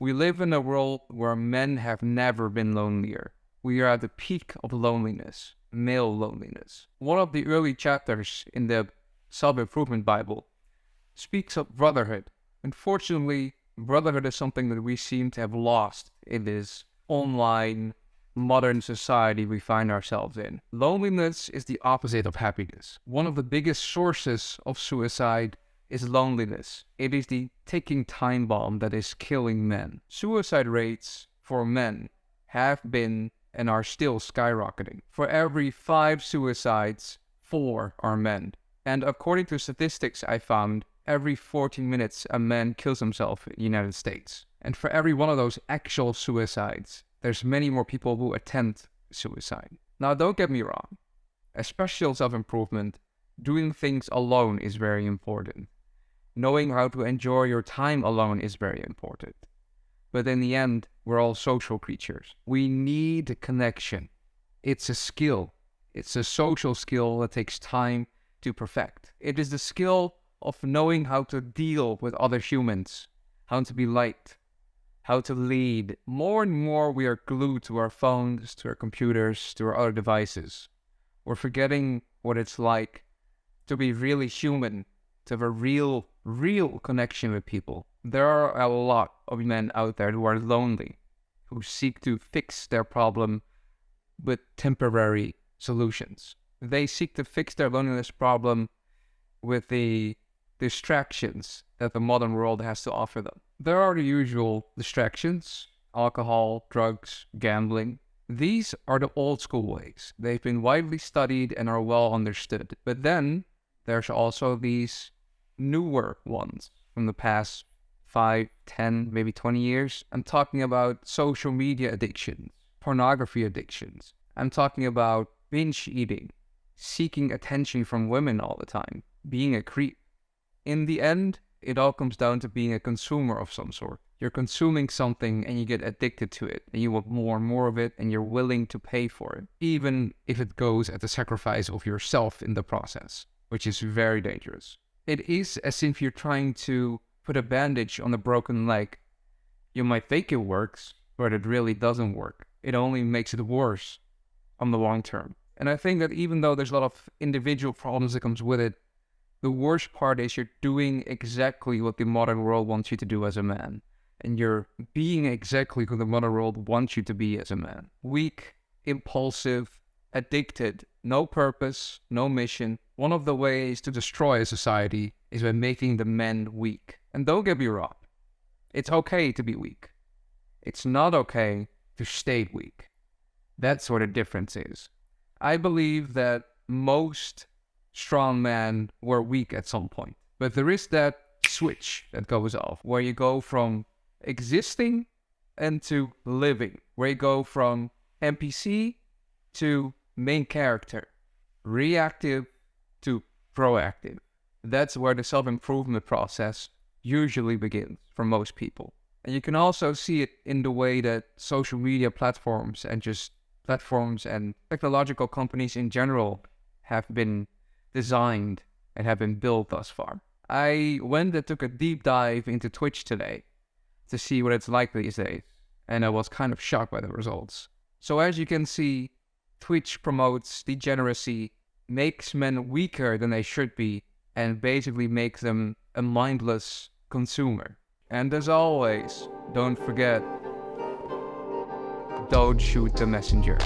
We live in a world where men have never been lonelier. We are at the peak of loneliness, male loneliness. One of the early chapters in the Self-Improvement Bible speaks of brotherhood. Unfortunately, brotherhood is something that we seem to have lost in this online, modern society we find ourselves in. Loneliness is the opposite of happiness. One of the biggest sources of suicide is loneliness. It is the ticking time bomb that is killing men. Suicide rates for men have been and are still skyrocketing. For every 5 suicides, 4 are men. And according to statistics I found, every 14 minutes a man kills himself in the United States. And for every one of those actual suicides, there's many more people who attempt suicide. Now, don't get me wrong. Especially in self-improvement, doing things alone is very important. Knowing how to enjoy your time alone is very important. But in the end, we're all social creatures. We need connection. It's a skill. It's a social skill that takes time to perfect. It is the skill of knowing how to deal with other humans, how to be liked, how to lead. More and more we are glued to our phones, to our computers, to our other devices. We're forgetting what it's like to be really human, to have a real connection with people. There are a lot of men out there who are lonely, who seek to fix their problem with temporary solutions. They seek to fix their loneliness problem with the distractions that the modern world has to offer them. There are the usual distractions: alcohol, drugs, gambling. These are the old school ways. They've been widely studied and are well understood. But then there's also these newer ones from the past 5, 10, maybe 20 years. I'm talking about social media addictions, pornography addictions. I'm talking about binge eating, seeking attention from women all the time, being a creep. In the end, it all comes down to being a consumer of some sort. You're consuming something and you get addicted to it, and you want more and more of it, and you're willing to pay for it, even if it goes at the sacrifice of yourself in the process, which is very dangerous. It is as if you're trying to put a bandage on a broken leg. You might think it works, but it really doesn't work. It only makes it worse on the long term. And I think that even though there's a lot of individual problems that comes with it, the worst part is you're doing exactly what the modern world wants you to do as a man. And you're being exactly who the modern world wants you to be as a man. Weak, impulsive, addicted, no purpose, no mission. One of the ways to destroy a society is by making the men weak. And don't get me wrong, it's okay to be weak. It's not okay to stay weak. That's where the difference is. I believe that most strong men were weak at some point. But there is that switch that goes off, where you go from existing into living, where you go from NPC to main character, reactive to proactive. That's where the self-improvement process usually begins for most people. And you can also see it in the way that social media platforms and technological companies in general have been designed and have been built thus far. I went and took a deep dive into Twitch today to see what it's like these days, and I was kind of shocked by the results. So as you can see, Twitch promotes degeneracy, makes men weaker than they should be, and basically makes them a mindless consumer. And as always, don't forget, don't shoot the messenger.